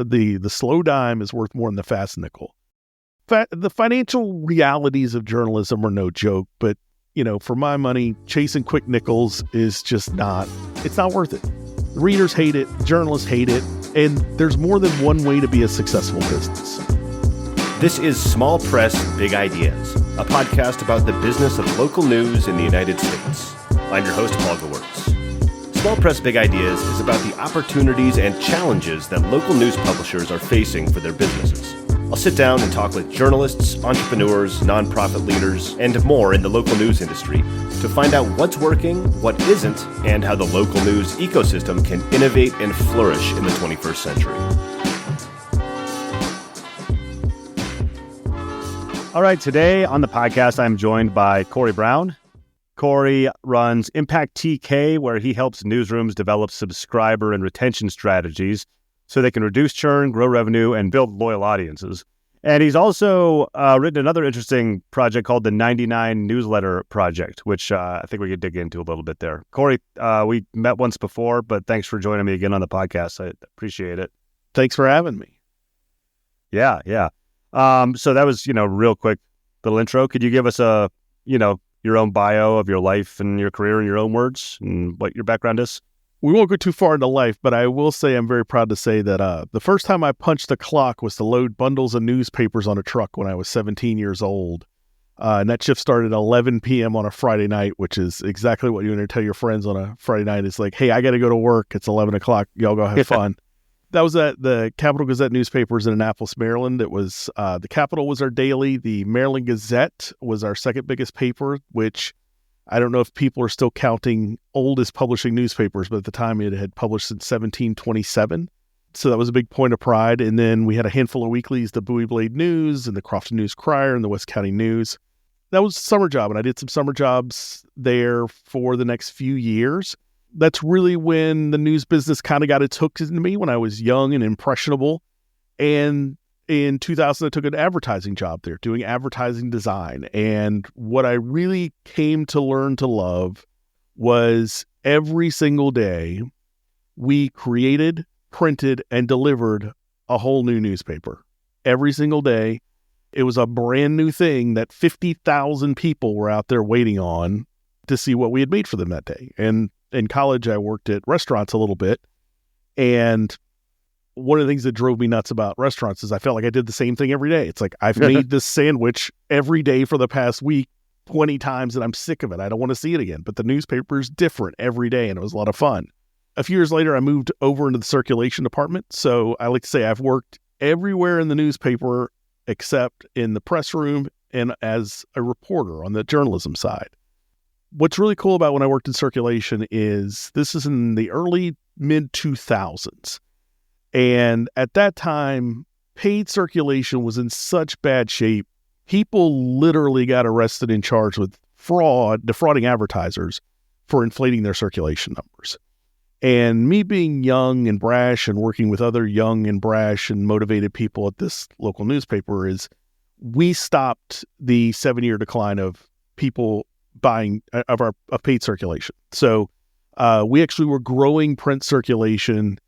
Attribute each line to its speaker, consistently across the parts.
Speaker 1: the slow dime is worth more than the fast nickel. The financial realities of journalism are no joke, but for my money, chasing quick nickels is just it's not worth it. Readers hate it, journalists hate it, and there's more than one way to be a successful business.
Speaker 2: This is Small Press Big Ideas, a podcast about the business of local news in the United States. I'm your host, Paul Gewertz. Small Press Big Ideas is about the opportunities and challenges that local news publishers are facing for their businesses. I'll sit down and talk with journalists, entrepreneurs, nonprofit leaders, and more in the local news industry to find out what's working, what isn't, and how the local news ecosystem can innovate and flourish in the 21st century.
Speaker 3: All right, today on the podcast, I'm joined by Cory Brown. Cory runs Impact TK, where he helps newsrooms develop subscriber and retention strategies so they can reduce churn, grow revenue, and build loyal audiences. And he's also written another interesting project called the 99 Newsletter Project, which I think we could dig into a little bit there. Cory, we met once before, but thanks for joining me again on the podcast. I appreciate it.
Speaker 1: Thanks for having me.
Speaker 3: Yeah. So that was, real quick little intro. Could you give us your own bio of your life and your career in your own words and what your background is?
Speaker 1: We won't go too far into life, but I will say I'm very proud to say that the first time I punched a clock was to load bundles of newspapers on a truck when I was 17 years old. And that shift started at 11 p.m. on a Friday night, which is exactly what you want to tell your friends on a Friday night. It's like, hey, I got to go to work. It's 11 o'clock. Y'all go have fun. That was at the Capital Gazette newspapers in Annapolis, Maryland. It was the Capital was our daily. The Maryland Gazette was our second biggest paper, which I don't know if people are still counting oldest publishing newspapers, but at the time it had published since 1727. So that was a big point of pride. And then we had a handful of weeklies, the Bowie Blade News and the Crofton News Crier and the West County News. That was a summer job, and I did some summer jobs there for the next few years. That's really when the news business kind of got its hook into me when I was young and impressionable. And in 2000, I took an advertising job there, doing advertising design. And what I really came to learn to love was every single day we created, printed, and delivered a whole new newspaper. Every single day, it was a brand new thing that 50,000 people were out there waiting on to see what we had made for them that day. And in college, I worked at restaurants a little bit. And one of the things that drove me nuts about restaurants is I felt like I did the same thing every day. It's like, I've made this sandwich every day for the past week 20 times and I'm sick of it. I don't want to see it again. But the newspaper's different every day and it was a lot of fun. A few years later, I moved over into the circulation department. So I like to say I've worked everywhere in the newspaper except in the press room and as a reporter on the journalism side. What's really cool about when I worked in circulation is this is in the early mid-2000s. And at that time, paid circulation was in such bad shape. People literally got arrested and charged with defrauding advertisers for inflating their circulation numbers. And me being young and brash and working with other young and brash and motivated people at this local newspaper we stopped the 7-year decline of people buying of paid circulation. So we actually were growing print circulation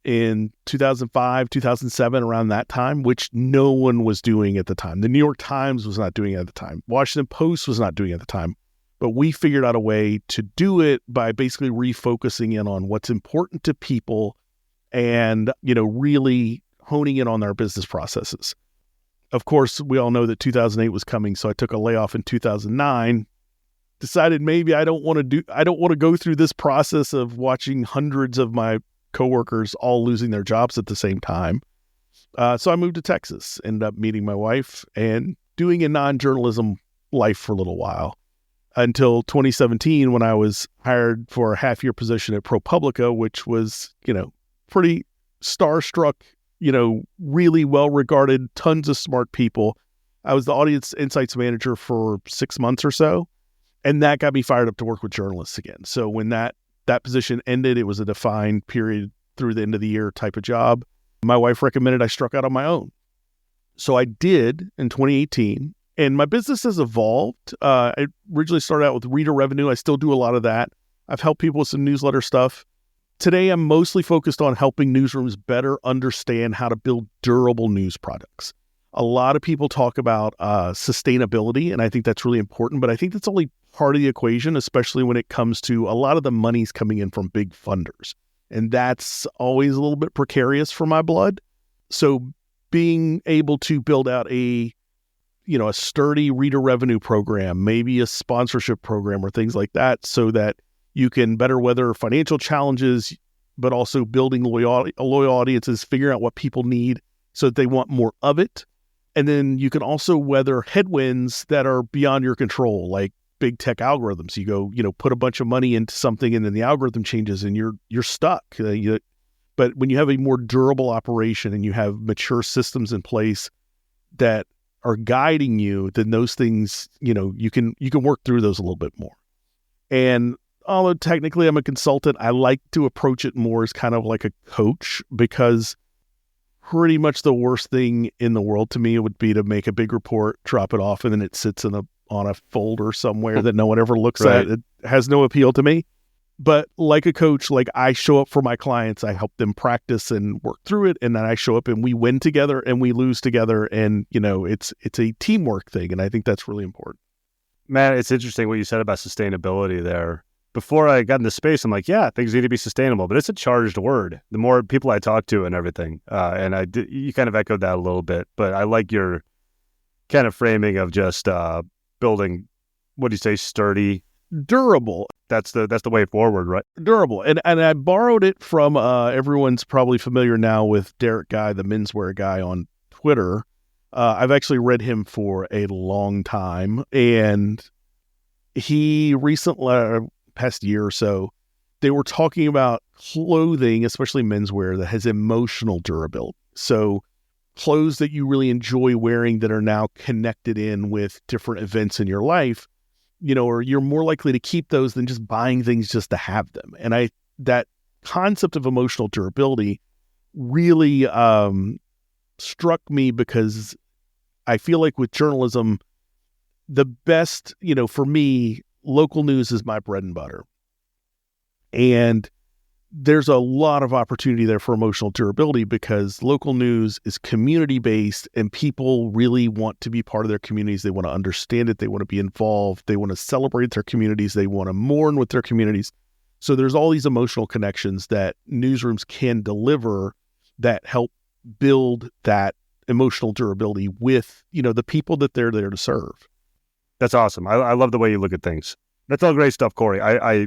Speaker 1: in 2005, 2007, around that time, which no one was doing at the time. The New York Times was not doing it at the time. Washington Post was not doing it at the time. But we figured out a way to do it by basically refocusing in on what's important to people and, really honing in on our business processes. Of course, we all know that 2008 was coming, so I took a layoff in 2009, decided maybe I don't want to go through this process of watching hundreds of my coworkers all losing their jobs at the same time. So I moved to Texas, ended up meeting my wife and doing a non-journalism life for a little while until 2017 when I was hired for a half-year position at ProPublica, which was, pretty starstruck, really well-regarded, tons of smart people. I was the audience insights manager for 6 months or so, and that got me fired up to work with journalists again. So when that position ended, it was a defined period through the end of the year type of job. My wife recommended I struck out on my own. So I did in 2018, and my business has evolved. I originally started out with reader revenue. I still do a lot of that. I've helped people with some newsletter stuff. today I'm mostly focused on helping newsrooms better understand how to build durable news products. A lot of people talk about sustainability, and I think that's really important, but I think that's only part of the equation, especially when it comes to a lot of the money's coming in from big funders. And that's always a little bit precarious for my blood. So being able to build out a sturdy reader revenue program, maybe a sponsorship program or things like that, so that you can better weather financial challenges, but also building loyal audiences, figuring out what people need so that they want more of it. And then you can also weather headwinds that are beyond your control, like big tech algorithms. You go, put a bunch of money into something and then the algorithm changes and you're stuck. But when you have a more durable operation and you have mature systems in place that are guiding you, then those things, you can work through those a little bit more. And although technically I'm a consultant, I like to approach it more as kind of like a coach, because pretty much the worst thing in the world to me would be to make a big report, drop it off, and then it sits on a folder somewhere that no one ever looks
Speaker 3: Right.
Speaker 1: at. It has no appeal to me. But like a coach, like I show up for my clients, I help them practice and work through it, and then I show up and we win together and we lose together, and it's a teamwork thing, and I think that's really important.
Speaker 3: Man, it's interesting what you said about sustainability there. Before I got into space, I'm like, yeah, things need to be sustainable, but it's a charged word. The more people I talk to and everything, you kind of echoed that a little bit, but I like your kind of framing of just building, what do you say, sturdy,
Speaker 1: Durable.
Speaker 3: That's the way forward, right?
Speaker 1: Durable. And I borrowed it from everyone's probably familiar now with Derek Guy, the menswear guy on Twitter. I've actually read him for a long time, and he recently, past year or so, they were talking about clothing, especially menswear, that has emotional durability. So clothes that you really enjoy wearing that are now connected in with different events in your life, or you're more likely to keep those than just buying things just to have them. And that concept of emotional durability really struck me, because I feel like with journalism, the best, for me, local news is my bread and butter. And there's a lot of opportunity there for emotional durability, because local news is community-based and people really want to be part of their communities. They want to understand it. They want to be involved. They want to celebrate their communities. They want to mourn with their communities. So there's all these emotional connections that newsrooms can deliver that help build that emotional durability with, the people that they're there to serve.
Speaker 3: That's awesome. I love the way you look at things. That's all great stuff, Cory. I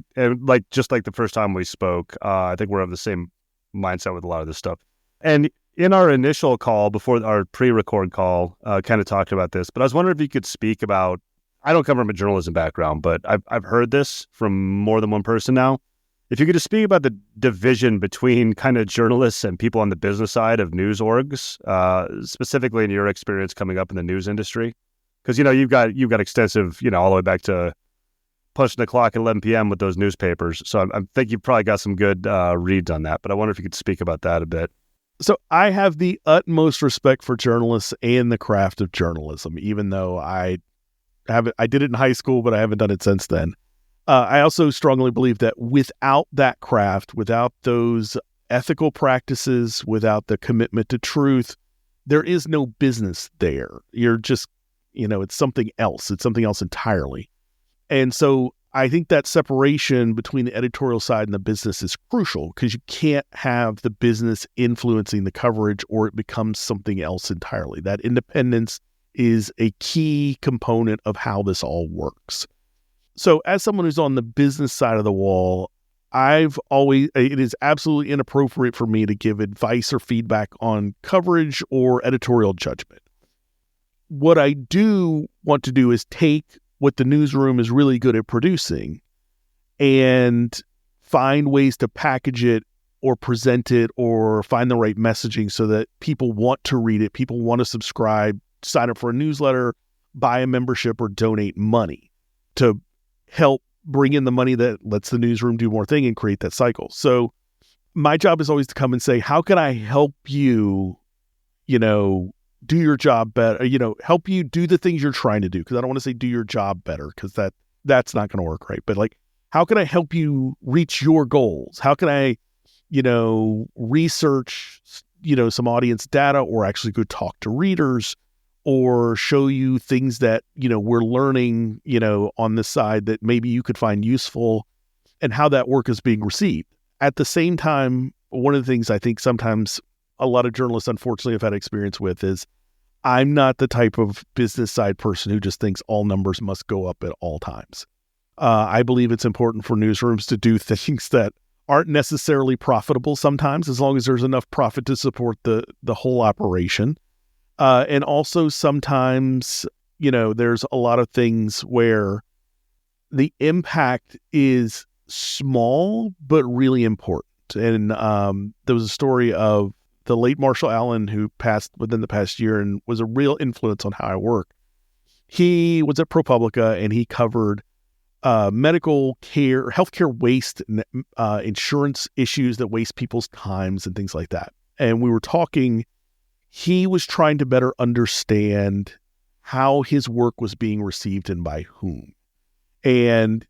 Speaker 3: just like the first time we spoke, I think we're of the same mindset with a lot of this stuff. And in our initial call, before our pre-record call, kind of talked about this, but I was wondering if you could speak about, I don't come from a journalism background, but I've heard this from more than one person now. If you could just speak about the division between kind of journalists and people on the business side of news orgs, specifically in your experience coming up in the news industry. Because, you've got extensive, all the way back to punching the clock at 11 p.m. with those newspapers. So I think you've probably got some good reads on that, but I wonder if you could speak about that a bit.
Speaker 1: So I have the utmost respect for journalists and the craft of journalism, even though I did it in high school, but I haven't done it since then. I also strongly believe that without that craft, without those ethical practices, without the commitment to truth, there is no business there. You're just, it's something else. It's something else entirely. And so I think that separation between the editorial side and the business is crucial, because you can't have the business influencing the coverage or it becomes something else entirely. That independence is a key component of how this all works. So as someone who's on the business side of the wall, it is absolutely inappropriate for me to give advice or feedback on coverage or editorial judgment. What I do want to do is take what the newsroom is really good at producing and find ways to package it or present it or find the right messaging so that people want to read it, people want to subscribe, sign up for a newsletter, buy a membership, or donate money to help bring in the money that lets the newsroom do more thing and create that cycle. So my job is always to come and say, how can I help you, do your job better, help you do the things you're trying to do? Because I don't want to say do your job better, because that's not going to work right. But how can I help you reach your goals? How can I research, some audience data, or actually go talk to readers, or show you things that, we're learning, on this side that maybe you could find useful, and how that work is being received. At the same time, one of the things I think sometimes a lot of journalists, unfortunately, have had experience with is I'm not the type of business side person who just thinks all numbers must go up at all times. I believe it's important for newsrooms to do things that aren't necessarily profitable sometimes, as long as there's enough profit to support the whole operation. And also sometimes, there's a lot of things where the impact is small, but really important. And there was a story of the late Marshall Allen, who passed within the past year and was a real influence on how I work. He was at ProPublica, and he covered medical care, healthcare waste, insurance issues that waste people's times and things like that. And we were talking, he was trying to better understand how his work was being received and by whom. And,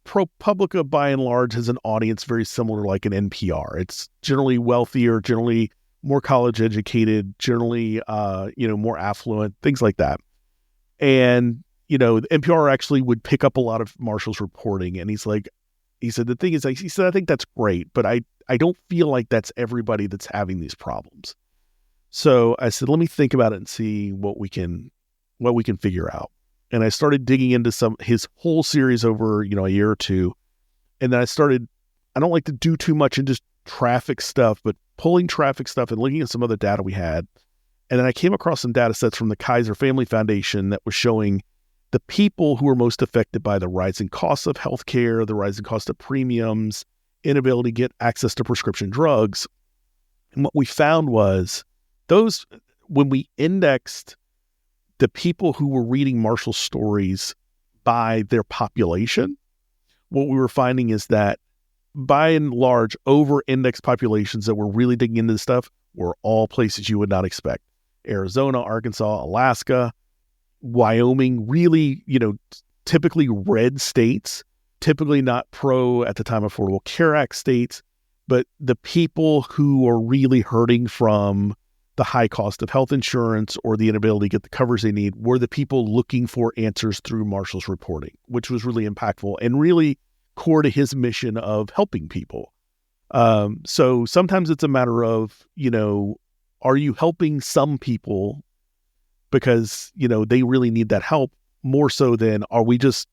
Speaker 1: ProPublica by and large has an audience very similar like an NPR. It's generally wealthier, generally more college educated, generally, more affluent, things like that. And, the NPR actually would pick up a lot of Marshall's reporting. And he said, the thing is, I think that's great, but I don't feel like that's everybody that's having these problems. So I said, let me think about it and see what we can figure out. And I started digging into his whole series over, a year or two. And then I don't like to do too much in just traffic stuff, but pulling traffic stuff and looking at some other data we had. And then I came across some data sets from the Kaiser Family Foundation that was showing the people who were most affected by the rising costs of healthcare, the rising cost of premiums, inability to get access to prescription drugs. And what we found was when we indexed the people who were reading Marshall's stories by their population, what we were finding is that by and large, over-indexed populations that were really digging into this stuff were all places you would not expect. Arizona, Arkansas, Alaska, Wyoming, really, typically red states, typically not pro at the time Affordable Care Act states, but the people who are really hurting from the high cost of health insurance or the inability to get the coverage they need were the people looking for answers through Marshall's reporting, which was really impactful and really core to his mission of helping people. So sometimes it's a matter of, are you helping some people because, they really need that help more so than are we just,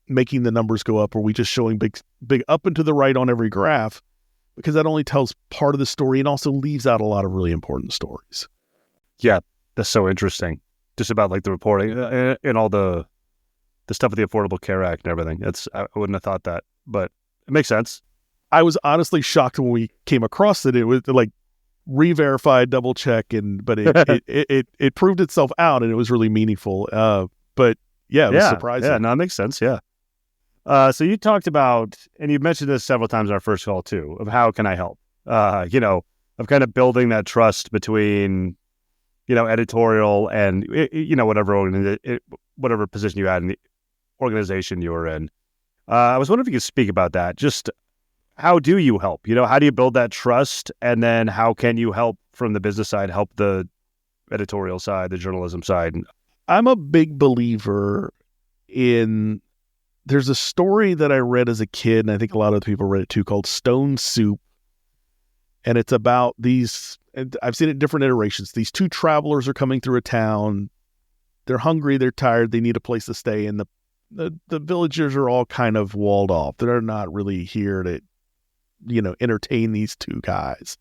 Speaker 1: making the numbers go up? Or are we just showing big up and to the right on every graph? Because that only tells part of the story and also leaves out a lot of really important stories.
Speaker 3: Yeah, that's so interesting. Just about like the reporting and all the stuff with the Affordable Care Act and everything. I wouldn't have thought that, but it makes sense.
Speaker 1: I was honestly shocked when we came across it. It was like re-verified, double check, but it proved itself out, and it was really meaningful. But yeah, it was surprising.
Speaker 3: Yeah, no, it makes sense. Yeah. So you talked about, and you've mentioned this several times in our first call too, of how can I help? Of kind of building that trust between, editorial and, whatever position you had in the organization you were in. I was wondering if you could speak about that. Just how do you help? How do you build that trust? And then how can you help from the business side, help the editorial side, the journalism side?
Speaker 1: I'm a big believer in... There's a story that I read as a kid, and I think a lot of other people read it too, called Stone Soup. And it's about these, and I've seen it in different iterations. These two travelers are coming through a town. They're hungry, they're tired, they need a place to stay. And the villagers are all kind of walled off. They're not really here to, entertain these two guys.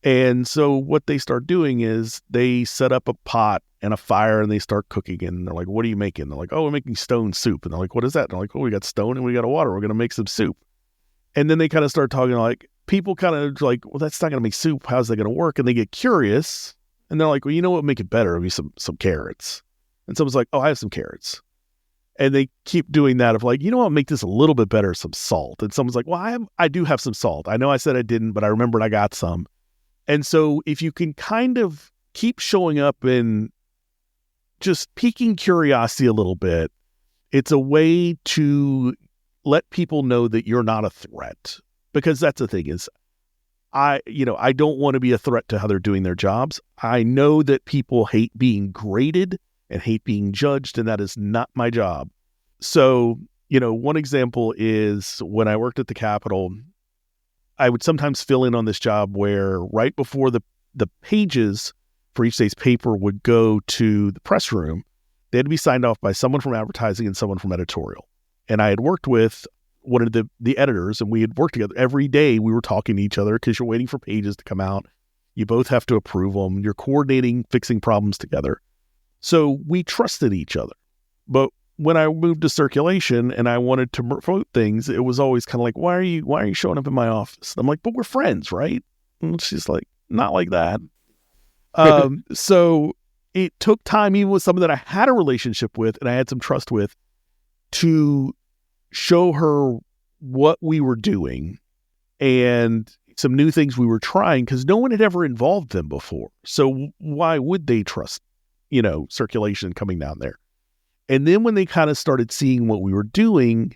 Speaker 1: And so what they start doing is they set up a pot and a fire and they start cooking. And they're like, what are you making? They're like, oh, we're making stone soup. And they're like, what is that? And they're like, oh, we got stone and we got a water. We're going to make some soup. And then they kind of start talking like, people kind of like, well, that's not going to make soup. How's that going to work? And they get curious. And they're like, well, you know what would make it better? It'd be some carrots. And someone's like, oh, I have some carrots. And they keep doing that of like, you know what, make this a little bit better, some salt. And someone's like, well, I do have some salt. I know I said I didn't, but I remembered I got some. And so if you can kind of keep showing up and just piquing curiosity a little bit, it's a way to let people know that you're not a threat. because that's the thing is I don't want to be a threat to how they're doing their jobs. I know that people hate being graded and hate being judged, and that is not my job. So, one example is when I worked at the Capitol, I would sometimes fill in on this job where right before the pages for each day's paper would go to the press room, they had to be signed off by someone from advertising and someone from editorial. And I had worked with one of the editors, and we had worked together every day. We were talking to each other because you're waiting for pages to come out. You both have to approve them. You're coordinating, fixing problems together. So we trusted each other. But when I moved to circulation and I wanted to promote things, it was always kind of like, why are you showing up in my office? And I'm like, but we're friends, right? And she's like, not like that. So it took time, even with someone that I had a relationship with and I had some trust with, to show her what we were doing and some new things we were trying, because no one had ever involved them before. So why would they trust, circulation coming down there? And then when they kind of started seeing what we were doing,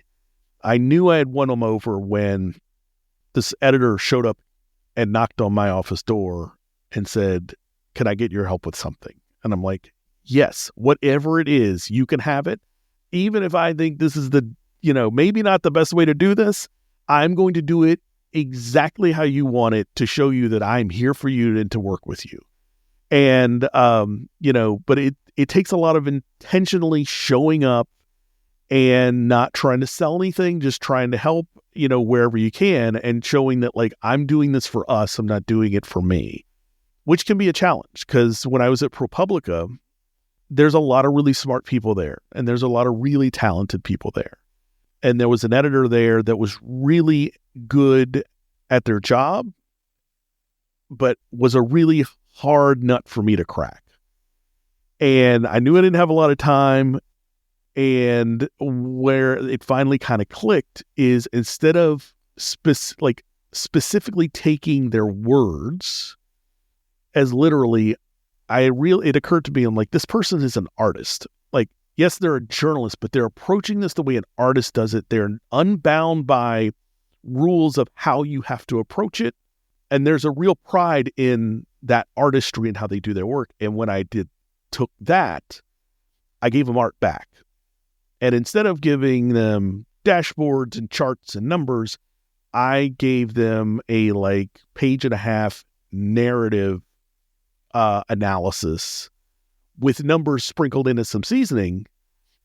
Speaker 1: I knew I had won them over when this editor showed up and knocked on my office door and said, can I get your help with something? And I'm like, yes, whatever it is, you can have it. Even if I think this is maybe not the best way to do this, I'm going to do it exactly how you want it to show you that I'm here for you and to work with you. And, but it takes a lot of intentionally showing up and not trying to sell anything, just trying to help, wherever you can, and showing that I'm doing this for us. I'm not doing it for me, which can be a challenge, because when I was at ProPublica, there's a lot of really smart people there and there's a lot of really talented people there. And there was an editor there that was really good at their job, but was a really hard nut for me to crack. And I knew I didn't have a lot of time. And where it finally kind of clicked is, instead of specifically taking their words as literally, it occurred to me, I'm like, this person is an artist. Yes, they're a journalist, but they're approaching this the way an artist does it. They're unbound by rules of how you have to approach it. And there's a real pride in that artistry and how they do their work. And when I took that, I gave them art back. And instead of giving them dashboards and charts and numbers, I gave them a page and a half narrative analysis with numbers sprinkled into some seasoning.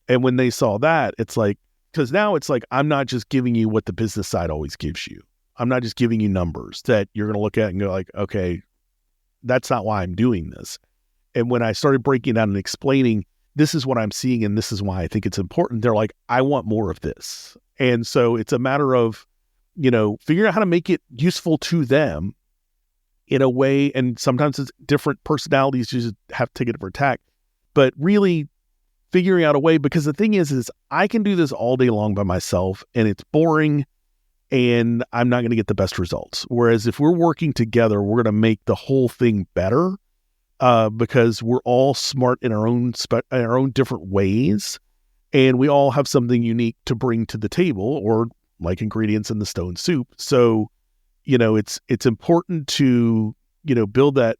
Speaker 1: And when they saw that, it's because now it's I'm not just giving you what the business side always gives you. I'm not just giving you numbers that you're going to look at and go okay, that's not why I'm doing this. And when I started breaking down and explaining, this is what I'm seeing and this is why I think it's important, they're like, I want more of this. And so it's a matter of, figuring out how to make it useful to them in a way. And sometimes it's different personalities, you just have to take a different tack, but really figuring out a way, because the thing is I can do this all day long by myself and it's boring and I'm not going to get the best results. Whereas if we're working together, we're going to make the whole thing better, because we're all smart in our own different ways. And we all have something unique to bring to the table, or like ingredients in the stone soup. So, it's important to, build that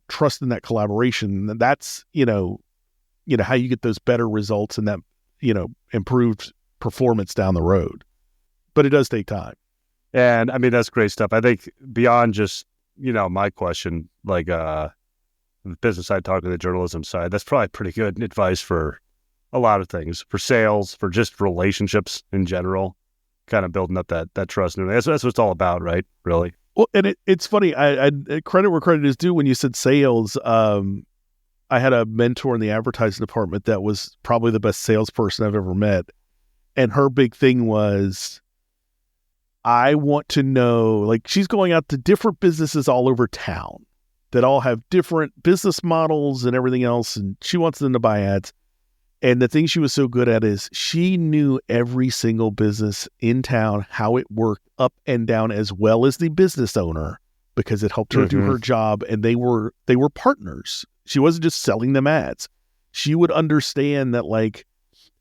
Speaker 1: trust and that collaboration. And that's, how you get those better results and that, improved performance down the road. But it does take time.
Speaker 3: And I mean, that's great stuff. I think beyond just, my question, the business side talking to the journalism side, that's probably pretty good advice for a lot of things, for sales, for just relationships in general, kind of building up that trust. And that's what it's all about, right? Really.
Speaker 1: Well, and it's funny. I credit where credit is due. When you said sales, I had a mentor in the advertising department that was probably the best salesperson I've ever met. And her big thing was, I want to know, she's going out to different businesses all over town that all have different business models and everything else. And she wants them to buy ads. And the thing she was so good at is she knew every single business in town, how it worked up and down, as well as the business owner, because it helped her do her job. And they were partners. She wasn't just selling them ads. She would understand that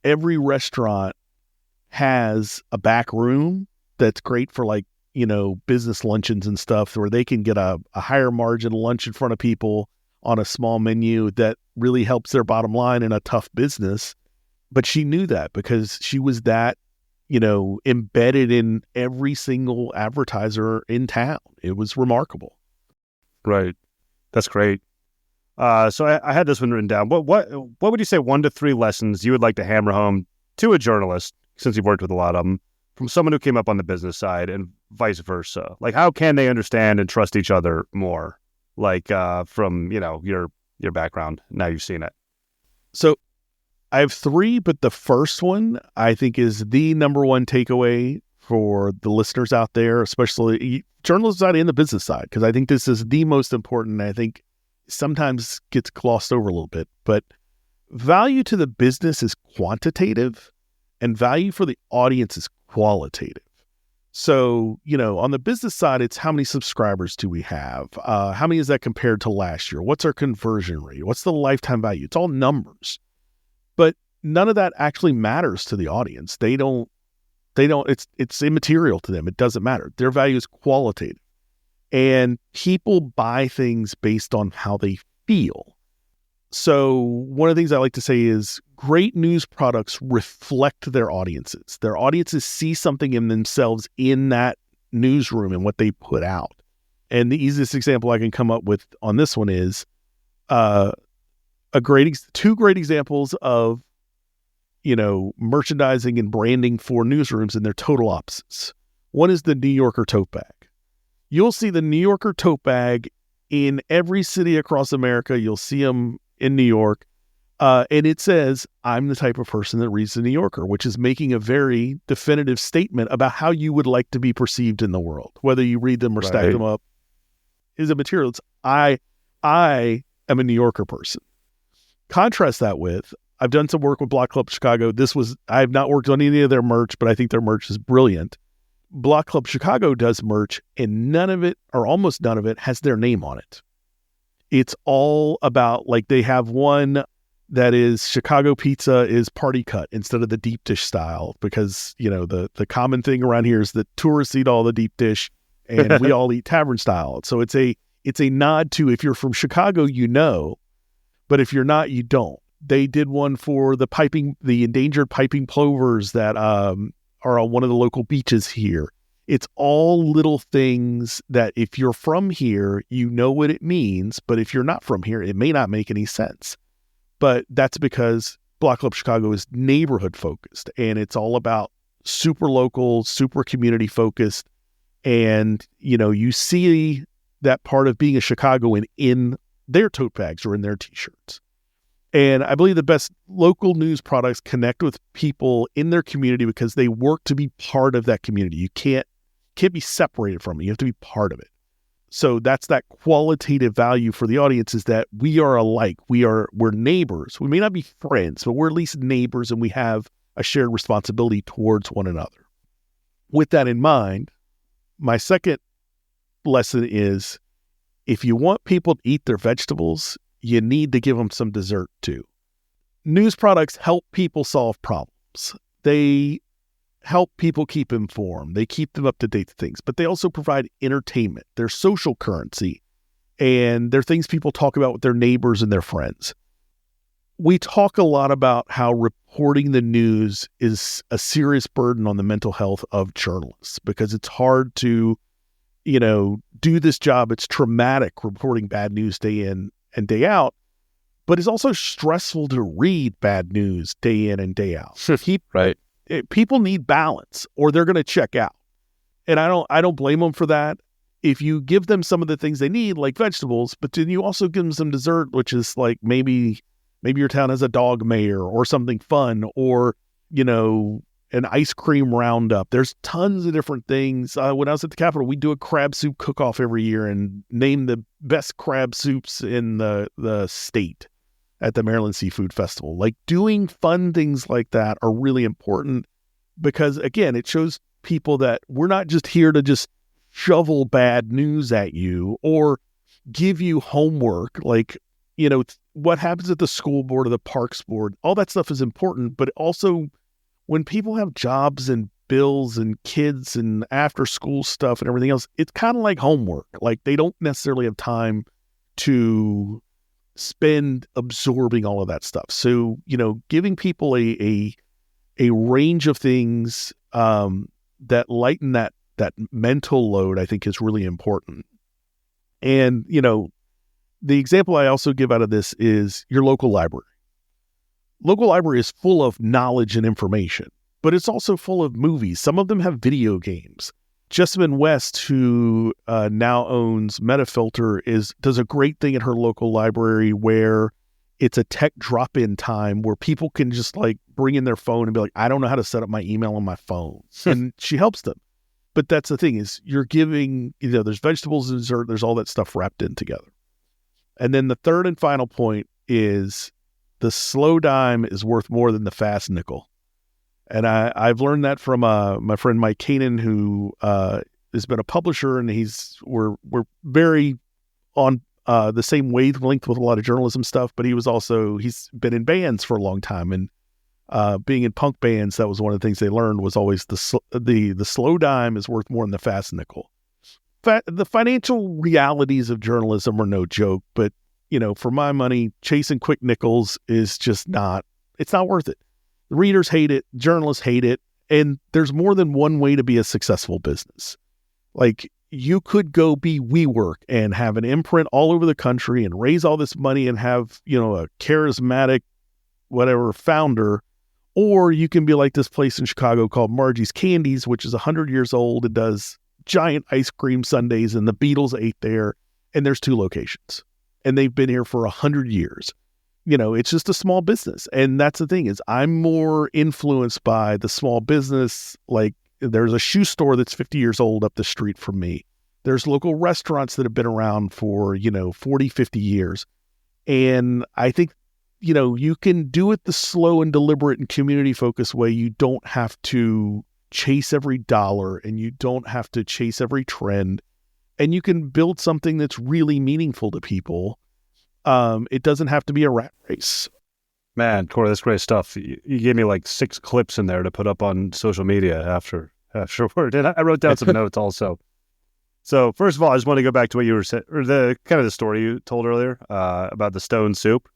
Speaker 1: every restaurant has a back room that's great for business luncheons and stuff where they can get a higher margin lunch in front of people on a small menu that really helps their bottom line in a tough business. But she knew that because she was that, embedded in every single advertiser in town. It was remarkable.
Speaker 3: Right. That's great. So I had this one written down. What would you say 1 to 3 lessons you would like to hammer home to a journalist, since you've worked with a lot of them, from someone who came up on the business side and vice versa? Like, how can they understand and trust each other more? Like, from, your background, now you've seen it.
Speaker 1: So I have 3, but the first one I think is the number one takeaway for the listeners out there, especially journalism side and the business side, because I think this is the most important. I think sometimes gets glossed over a little bit, but value to the business is quantitative and value for the audience is qualitative. So, on the business side, it's how many subscribers do we have? How many is that compared to last year? What's our conversion rate? What's the lifetime value? It's all numbers. But none of that actually matters to the audience. It's immaterial to them. It doesn't matter. Their value is qualitative. And people buy things based on how they feel. So one of the things I like to say is great news products reflect their audiences. Their audiences see something in themselves in that newsroom and what they put out. And the easiest example I can come up with on this one is two great examples of, merchandising and branding for newsrooms, and they're total opposites. One is the New Yorker tote bag. You'll see the New Yorker tote bag in every city across America. You'll see them in New York. And it says, I'm the type of person that reads the New Yorker, which is making a very definitive statement about how you would like to be perceived in the world, whether you read them or stack them up. Is it material? It's, I am a New Yorker person. Contrast that with, I've done some work with Block Club Chicago. I have not worked on any of their merch, but I think their merch is brilliant. Block Club Chicago does merch, and none of it, or almost none of it, has their name on it. It's all about, like, they have one that is Chicago pizza is party cut instead of the deep dish style, because, the common thing around here is that tourists eat all the deep dish and we all eat tavern style. So it's a nod to, if you're from Chicago, but if you're not, you don't. They did one for the endangered piping plovers that are on one of the local beaches here. It's all little things that if you're from here, you know what it means. But if you're not from here, it may not make any sense. But that's because Block Club Chicago is neighborhood focused, and it's all about super local, super community focused. And, you see that part of being a Chicagoan in their tote bags or in their t-shirts. And I believe the best local news products connect with people in their community because they work to be part of that community. You can't be separated from it. You have to be part of it. So that's that qualitative value for the audience, is that we are alike. We're neighbors. We may not be friends, but we're at least neighbors, and we have a shared responsibility towards one another. With that in mind, my second lesson is, if you want people to eat their vegetables, you need to give them some dessert too. News products help people solve problems. They help people keep informed. They keep them up to date with things, but they also provide entertainment. They're social currency, and they're things people talk about with their neighbors and their friends. We talk a lot about how reporting the news is a serious burden on the mental health of journalists, because it's hard to, do this job. It's traumatic reporting bad news day in and day out, but it's also stressful to read bad news day in and day out.
Speaker 3: Right.
Speaker 1: People need balance, or they're going to check out. And I don't blame them for that. If you give them some of the things they need, like vegetables, but then you also give them some dessert, which is like maybe your town has a dog mayor or something fun, or, an ice cream roundup. There's tons of different things. When I was at the Capitol, we do a crab soup cook-off every year and name the best crab soups in the state at the Maryland Seafood Festival. Like, doing fun things like that are really important, because, again, it shows people that we're not just here to just shovel bad news at you or give you homework. Like, what happens at the school board or the parks board, all that stuff is important, but also when people have jobs and bills and kids and after school stuff and everything else, it's kind of like homework. Like they don't necessarily have time to spend absorbing all of that stuff. So, giving people a range of things that lighten that mental load, I think, is really important. And, the example I also give out of this is your local library. Local library is full of knowledge and information, but it's also full of movies. Some of them have video games. Jessamine West, who now owns Metafilter, does a great thing at her local library where it's a tech drop-in time where people can just like bring in their phone and be like, I don't know how to set up my email on my phone. And she helps them. But that's the thing is you're giving, there's vegetables and dessert, there's all that stuff wrapped in together. And then the third and final point is the slow dime is worth more than the fast nickel. And I've learned that from my friend Mike Kanan, who has been a publisher, and we're very on the same wavelength with a lot of journalism stuff. But he's been in bands for a long time, and being in punk bands, that was one of the things they learned was always the slow dime is worth more than the fast nickel. The financial realities of journalism are no joke, but for my money, chasing quick nickels is just it's not worth it. The readers hate it, journalists hate it, and there's more than one way to be a successful business. Like you could go be WeWork and have an imprint all over the country and raise all this money and have, a charismatic whatever founder, or you can be like this place in Chicago called Margie's Candies, which is 100 years old. It does giant ice cream sundaes, and the Beatles ate there, and there's 2 locations, and they've been here for 100 years. It's just a small business. And that's the thing is I'm more influenced by the small business. Like there's a shoe store that's 50 years old up the street from me. There's local restaurants that have been around for, 40, 50 years. And I think, you can do it the slow and deliberate and community focused way. You don't have to chase every dollar, and you don't have to chase every trend, and you can build something that's really meaningful to people. It doesn't have to be a rat race.
Speaker 3: Man, Cory, that's great stuff. You gave me like 6 clips in there to put up on social media afterward. And I wrote down some notes also. So first of all, I just want to go back to what you were saying, or the story you told earlier about the stone soup.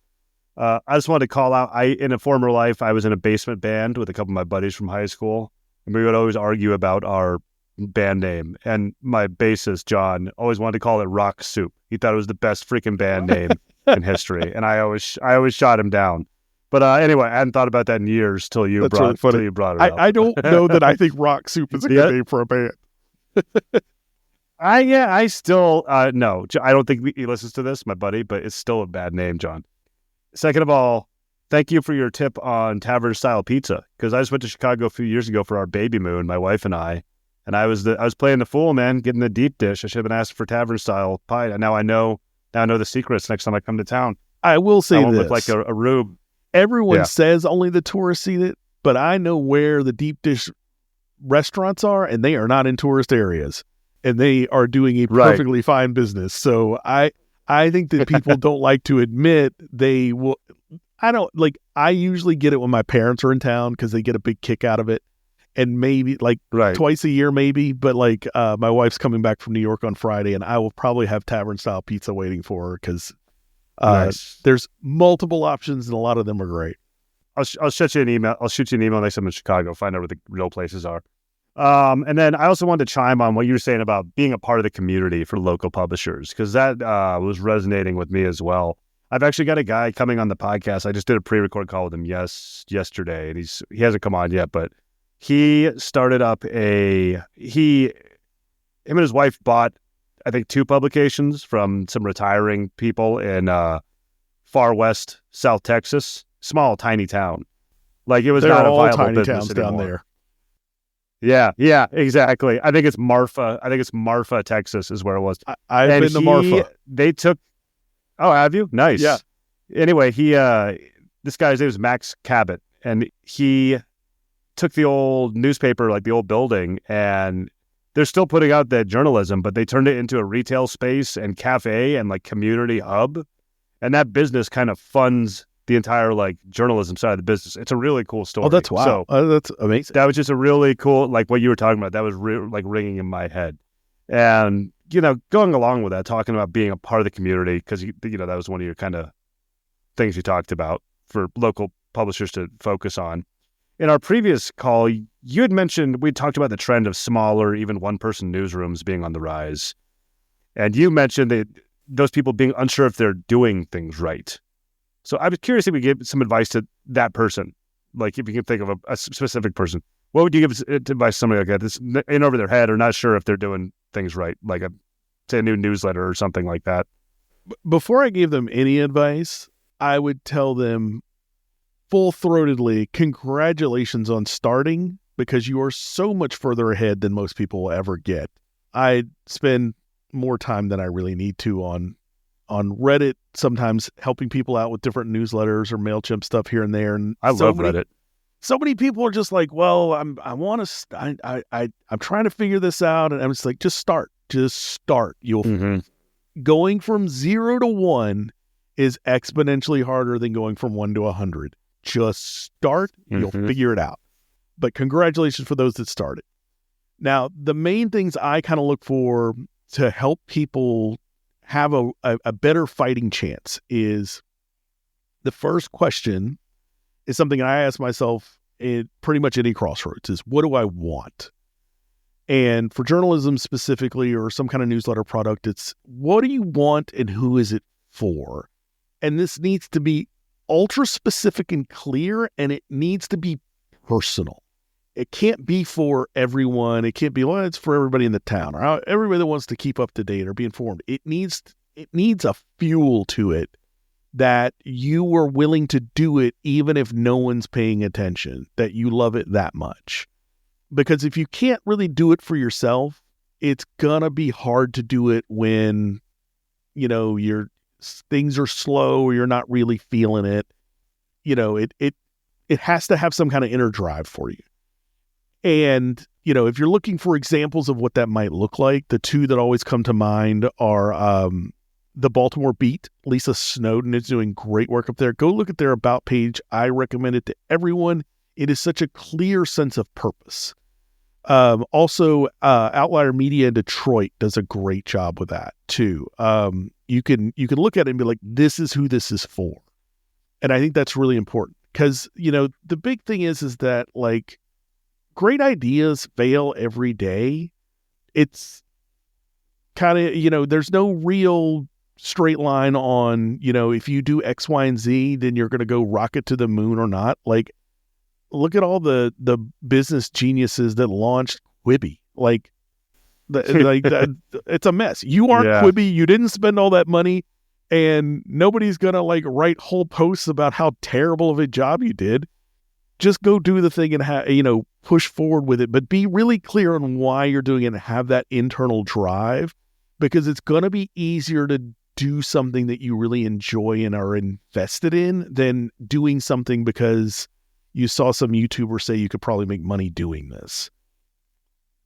Speaker 3: I just wanted to call out, in a former life, I was in a basement band with a couple of my buddies from high school, and we would always argue about our band name. And my bassist, John, always wanted to call it Rock Soup. He thought it was the best freaking band name in history, and I always shot him down. But anyway, I hadn't thought about that in years till you brought it up.
Speaker 1: I don't know that I think Rock Soup is a good name for a band.
Speaker 3: I still no. I don't think he listens to this, my buddy, but it's still a bad name, John. Second of all, thank you for your tip on tavern-style pizza, because I just went to Chicago a few years ago for our baby moon, my wife and I was playing the fool, man, getting the deep dish. I should have been asked for tavern-style pie. And now I know the secrets next time I come to town.
Speaker 1: I will say
Speaker 3: I won't
Speaker 1: this.
Speaker 3: look like a rube.
Speaker 1: Everyone says only the tourists eat it, but I know where the deep dish restaurants are, and they are not in tourist areas, and they are doing a perfectly fine business. So I think that people don't like to admit they will. I usually get it when my parents are in town because they get a big kick out of it. And maybe twice a year, maybe. But my wife's coming back from New York on Friday, and I will probably have tavern style pizza waiting for her because there's multiple options, and a lot of them are great.
Speaker 3: I'll shoot you an email. I'll shoot you an email next time I'm in Chicago. Find out where the real places are. And then I also wanted to chime on what you were saying about being a part of the community for local publishers, because that was resonating with me as well. I've actually got a guy coming on the podcast. I just did a pre-record call with him yesterday, and he hasn't come on yet, but he started up him and his wife bought, I think, 2 publications from some retiring people in far west South Texas, small, tiny town. Like it was not a viable
Speaker 1: tiny
Speaker 3: business
Speaker 1: towns
Speaker 3: anymore.
Speaker 1: down there.
Speaker 3: Yeah, exactly. I think it's Marfa, Texas is where it was.
Speaker 1: I've been to Marfa.
Speaker 3: They took. Oh, have you? Nice.
Speaker 1: Yeah.
Speaker 3: Anyway, this guy's name is Max Cabot, and he took the old newspaper, like the old building, and they're still putting out that journalism, but they turned it into a retail space and cafe and like community hub. And that business kind of funds the entire like journalism side of the business. It's a really cool story.
Speaker 1: Oh, that's wow.
Speaker 3: So
Speaker 1: That's amazing.
Speaker 3: that was just a really cool, like what you were talking about. That was like ringing in my head. And, going along with that, talking about being a part of the community, because, that was one of your kind of things you talked about for local publishers to focus on. In our previous call, you had mentioned, we talked about the trend of smaller, even one-person newsrooms being on the rise. And you mentioned that those people being unsure if they're doing things right. So I was curious if we give some advice to that person. Like if you can think of a specific person, what would you give advice to somebody like that that's in over their head or not sure if they're doing things right? Like say a new newsletter or something like that.
Speaker 1: Before I gave them any advice, I would tell them full-throatedly, congratulations on starting, because you are so much further ahead than most people will ever get. I spend more time than I really need to on Reddit, sometimes helping people out with different newsletters or MailChimp stuff here and there. And
Speaker 3: I love Reddit.
Speaker 1: So many people are just like, well, I'm trying to figure this out. And I'm just like, just start. You'll going from 0 to 1 is exponentially harder than going from 1 to 100. Just start. You'll figure it out. But congratulations for those that started. Now, the main things I kind of look for to help people have a better fighting chance is the first question is something I ask myself in pretty much any crossroads is, what do I want? And for journalism specifically, or some kind of newsletter product, it's what do you want and who is it for? And this needs to be ultra specific and clear, and it needs to be personal. It can't be for everyone. It can't be, well, it's for everybody in the town or everybody that wants to keep up to date or be informed. It needs a fuel to it that you are willing to do it even if no one's paying attention, that you love it that much. Because if you can't really do it for yourself, it's gonna be hard to do it when, your things are slow or you're not really feeling it. It has to have some kind of inner drive for you. And, if you're looking for examples of what that might look like, the two that always come to mind are the Baltimore Beat. Lisa Snowden is doing great work up there. Go look at their About page. I recommend it to everyone. It is such a clear sense of purpose. Also, Outlier Media in Detroit does a great job with that too. You can look at it and be like, this is who this is for. And I think that's really important because, the big thing is that like, great ideas fail every day. It's kind of, there's no real straight line on, if you do X, Y, and Z, then you're going to go rocket to the moon or not. Like, look at all the business geniuses that launched Quibi. It's a mess. You aren't Quibi. You didn't spend all that money, and nobody's going to write whole posts about how terrible of a job you did. Just go do the thing and push forward with it, but be really clear on why you're doing it and have that internal drive, because it's going to be easier to do something that you really enjoy and are invested in than doing something because you saw some YouTuber say you could probably make money doing this.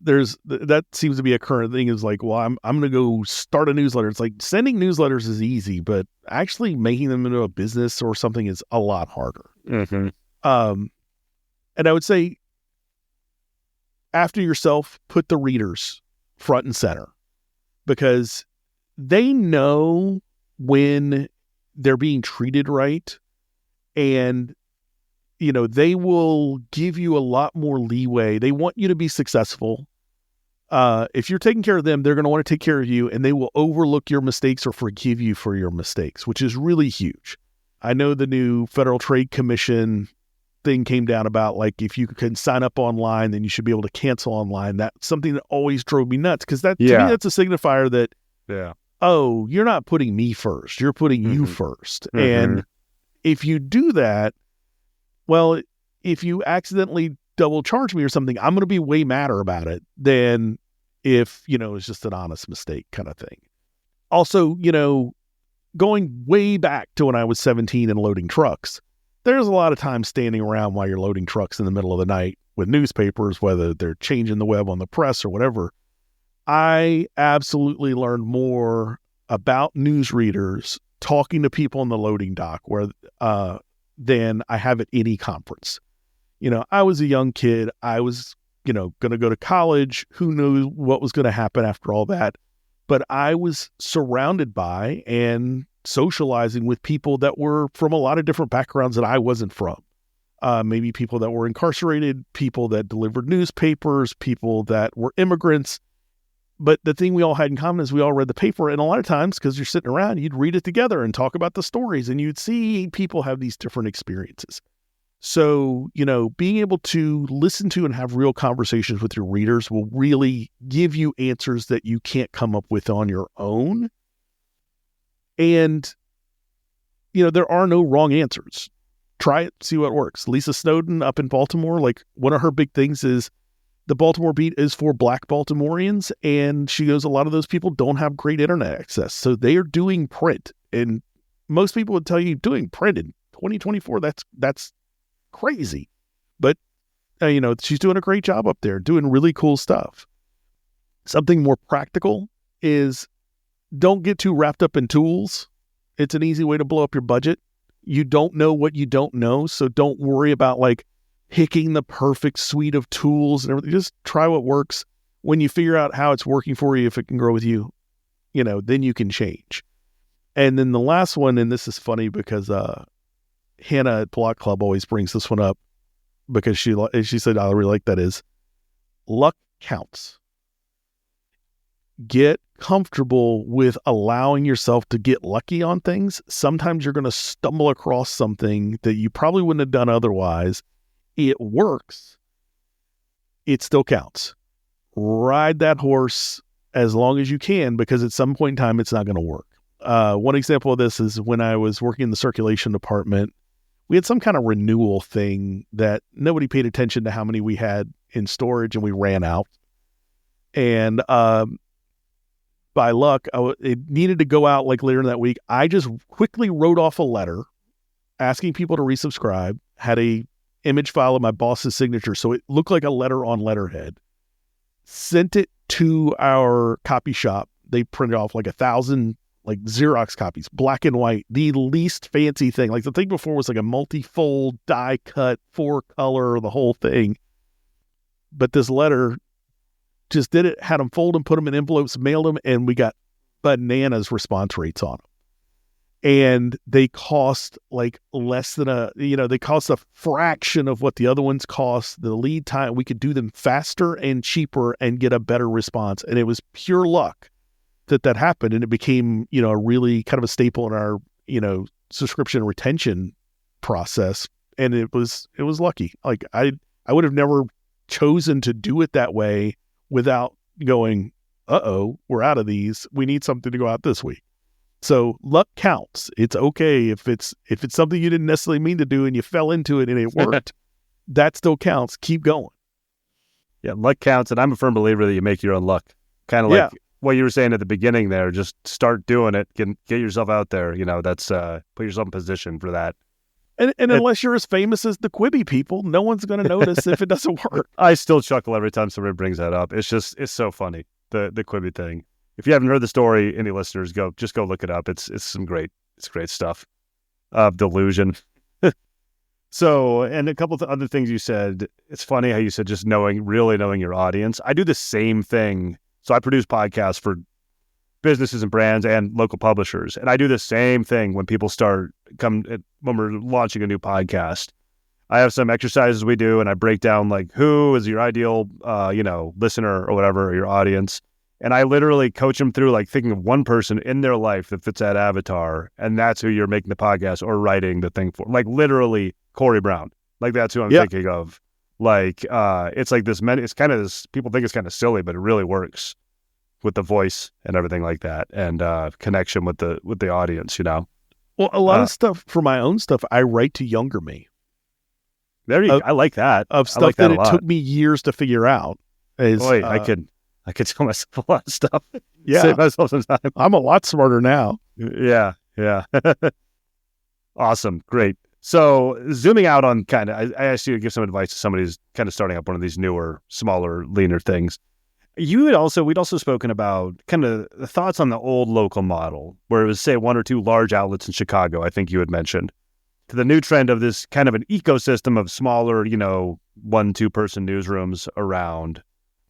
Speaker 1: That seems to be a current thing is like, well, I'm going to go start a newsletter. It's like sending newsletters is easy, but actually making them into a business or something is a lot harder. And I would say after yourself, put the readers front and center, because they know when they're being treated right, and they will give you a lot more leeway. They want you to be successful. If you're taking care of them, they're going to want to take care of you, and they will overlook your mistakes or forgive you for your mistakes, which is really huge. I know the new Federal Trade Commission thing came down about if you can sign up online, then you should be able to cancel online. That's something that always drove me nuts, because to me, that's a signifier that, oh, you're not putting me first. You're putting you first. And if you do that, well, if you accidentally double charge me or something, I'm going to be way madder about it than if, it's just an honest mistake kind of thing. Also, going way back to when I was 17 and loading trucks, there's a lot of time standing around while you're loading trucks in the middle of the night with newspapers, whether they're changing the web on the press or whatever. I absolutely learned more about newsreaders talking to people on the loading dock, where than I have at any conference. I was a young kid. I was, going to go to college. Who knows what was going to happen after all that? But I was surrounded by and socializing with people that were from a lot of different backgrounds that I wasn't from. Maybe people that were incarcerated, people that delivered newspapers, people that were immigrants. But the thing we all had in common is we all read the paper. And a lot of times, because you're sitting around, you'd read it together and talk about the stories, and you'd see people have these different experiences. So, being able to listen to and have real conversations with your readers will really give you answers that you can't come up with on your own. And, there are no wrong answers. Try it, see what works. Lisa Snowden up in Baltimore, one of her big things is the Baltimore Beat is for Black Baltimoreans. And she goes, a lot of those people don't have great internet access. So they are doing print. And most people would tell you doing print in 2024, that's crazy. But, she's doing a great job up there, doing really cool stuff. Something more practical is don't get too wrapped up in tools. It's an easy way to blow up your budget. You don't know what you don't know. So don't worry about picking the perfect suite of tools and everything. Just try what works. When you figure out how it's working for you, if it can grow with you, then you can change. And then the last one, and this is funny because Hannah at Plot Club always brings this one up because she said, I really like that, is luck counts. Get comfortable with allowing yourself to get lucky on things. Sometimes you're going to stumble across something that you probably wouldn't have done otherwise. It works. It still counts. Ride that horse as long as you can, because at some point in time, it's not going to work. One example of this is when I was working in the circulation department, we had some kind of renewal thing that nobody paid attention to how many we had in storage, and we ran out. And by luck, it needed to go out later in that week. I just quickly wrote off a letter asking people to resubscribe, had a image file of my boss's signature, so it looked like a letter on letterhead, sent it to our copy shop. They printed off 1,000 Xerox copies, black and white, the least fancy thing. The thing before was a multi-fold, die cut, 4-color, the whole thing. But this letter just did it, had them fold them, put them in envelopes, mailed them, and we got bananas response rates on them. And they cost less than they cost a fraction of what the other ones cost. The lead time, we could do them faster and cheaper and get a better response. And it was pure luck that happened. And it became, a really kind of a staple in our, subscription retention process. And it was lucky. I would have never chosen to do it that way without going, we're out of these. We need something to go out this week. So luck counts. It's okay if it's something you didn't necessarily mean to do and you fell into it and it worked. That still counts. Keep going.
Speaker 3: Yeah, luck counts, and I'm a firm believer that you make your own luck. Kind of like what you were saying at the beginning there. Just start doing it. Get yourself out there. That's put yourself in position for that.
Speaker 1: And unless you're as famous as the Quibi people, no one's going to notice if it doesn't work.
Speaker 3: I still chuckle every time somebody brings that up. It's so funny, the Quibi thing. If you haven't heard the story, any listeners, go look it up. It's great stuff. Delusion. So, and a couple of other things you said. It's funny how you said just really knowing your audience. I do the same thing. So I produce podcasts for businesses and brands and local publishers. And I do the same thing when people when we're launching a new podcast. I have some exercises we do, and I break down who is your ideal, listener or whatever, or your audience. And I literally coach them through thinking of one person in their life that fits that avatar. And that's who you're making the podcast or writing the thing for. Literally Cory Brown. That's who I'm thinking of. It's this, it's kind of this, people think it's kind of silly, but it really works with the voice and everything like that. And connection with the audience,
Speaker 1: Well, a lot of stuff for my own stuff, I write to younger me.
Speaker 3: There you go. I like that.
Speaker 1: Of stuff that it took me years to figure out.
Speaker 3: Boy, I could tell myself a lot of stuff.
Speaker 1: Yeah.
Speaker 3: Save myself some time.
Speaker 1: I'm a lot smarter now.
Speaker 3: Yeah. Awesome. Great. So zooming out on I asked you to give some advice to somebody who's kind of starting up one of these newer, smaller, leaner things. We'd also spoken about kind of the thoughts on the old local model, where it was, say, one or two large outlets in Chicago, I think you had mentioned. to the new trend of this kind of an ecosystem of smaller, 1-2 person newsrooms around.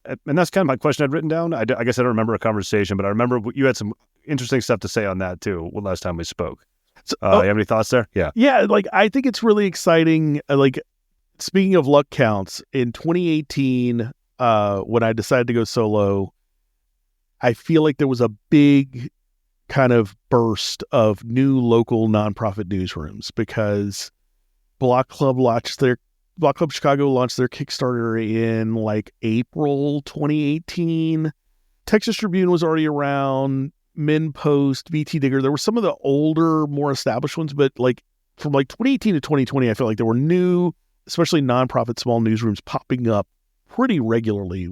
Speaker 3: And that's kind of my question I'd written down. I guess I don't remember a conversation, but I remember you had some interesting stuff to say on that too last time we spoke. So, you have any thoughts there? Yeah.
Speaker 1: Yeah, I think it's really exciting. Speaking of luck counts, in 2018, when I decided to go solo, I feel like there was a big kind of burst of new local nonprofit newsrooms because Block Club Chicago launched their Kickstarter in April 2018. Texas Tribune was already around, Min Post, VT Digger. There were some of the older, more established ones, but from 2018 to 2020, I felt like there were new, especially nonprofit small newsrooms popping up pretty regularly.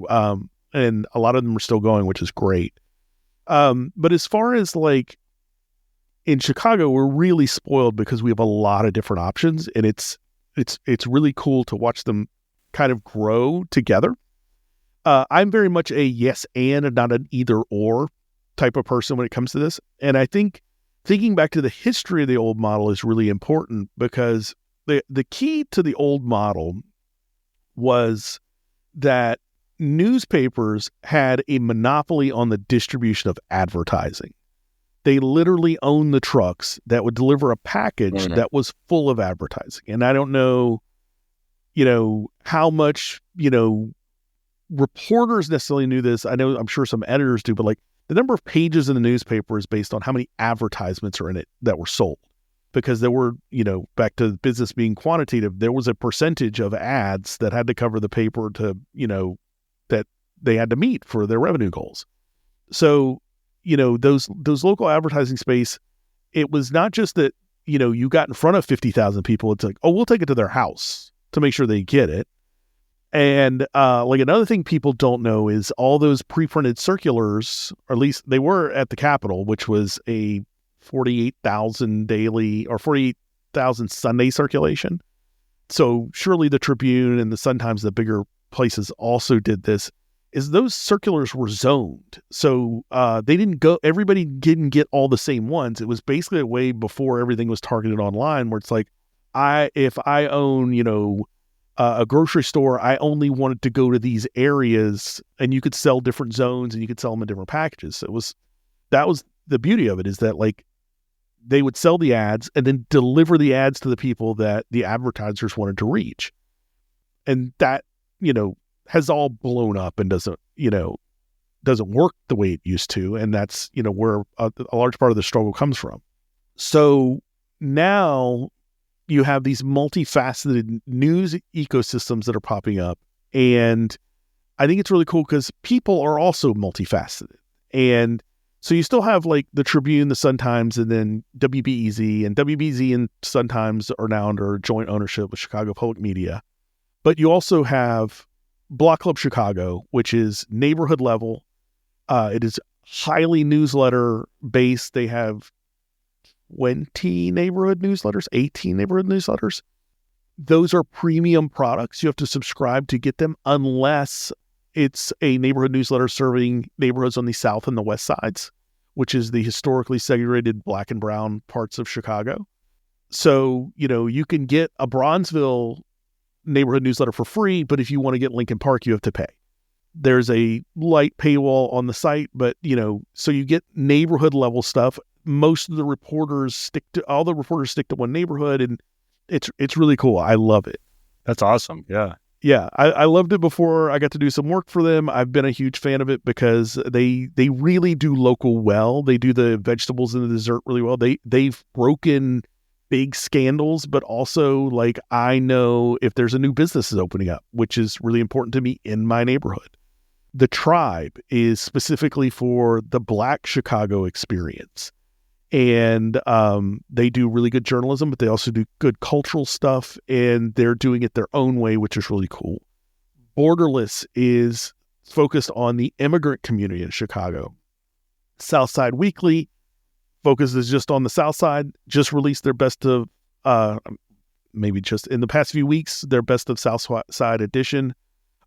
Speaker 1: And a lot of them are still going, which is great. But as far as in Chicago, we're really spoiled because we have a lot of different options, and it's really cool to watch them kind of grow together. I'm very much a yes and not an either or type of person when it comes to this. And I think thinking back to the history of the old model is really important because the key to the old model was that newspapers had a monopoly on the distribution of advertising. They literally owned the trucks that would deliver a package that was full of advertising. And I don't know, how much, reporters necessarily knew this. I'm sure some editors do, but the number of pages in the newspaper is based on how many advertisements are in it that were sold. Because there were, back to business being quantitative, there was a percentage of ads that had to cover the paper to, that they had to meet for their revenue goals. So, those local advertising space, it was not just that, you got in front of 50,000 people. It's we'll take it to their house to make sure they get it. And another thing people don't know is all those pre-printed circulars, or at least they were at the Capitol, which was a 48,000 daily or 48,000 Sunday circulation. So surely the Tribune and the Sun-Times, the bigger places, also did this, is those circulars were zoned. So everybody didn't get all the same ones. It was basically a way before everything was targeted online where it's if I own, a grocery store, I only wanted to go to these areas, and you could sell different zones and you could sell them in different packages. So that was the beauty of it, is that they would sell the ads and then deliver the ads to the people that the advertisers wanted to reach. And that, has all blown up and doesn't work the way it used to. And that's, where a large part of the struggle comes from. So now you have these multifaceted news ecosystems that are popping up. And I think it's really cool because people are also multifaceted. And so you still have the Tribune, the Sun-Times, and then WBEZ. And WBEZ and Sun-Times are now under joint ownership with Chicago Public Media. But you also have Block Club Chicago, which is neighborhood level. It is highly newsletter based. They have 20 neighborhood newsletters, 18 neighborhood newsletters. Those are premium products. You have to subscribe to get them unless it's a neighborhood newsletter serving neighborhoods on the south and the west sides, which is the historically segregated black and brown parts of Chicago. So, you can get a Bronzeville neighborhood newsletter for free, but if you want to get Lincoln Park, you have to pay. There's a light paywall on the site, but, so you get neighborhood level stuff. Most of the reporters stick to one neighborhood, and it's really cool. I love it.
Speaker 3: That's awesome. Yeah.
Speaker 1: Yeah. I loved it before I got to do some work for them. I've been a huge fan of it because they really do local well. They do the vegetables and the dessert really well. They've broken big scandals, but also I know if there's a new business is opening up, which is really important to me in my neighborhood. The Tribe is specifically for the Black Chicago experience. And they do really good journalism, but they also do good cultural stuff, and they're doing it their own way, which is really cool. Borderless is focused on the immigrant community in Chicago. Southside Weekly focuses just on the South Side, just released their best of, maybe just in the past few weeks, their best of South Side edition,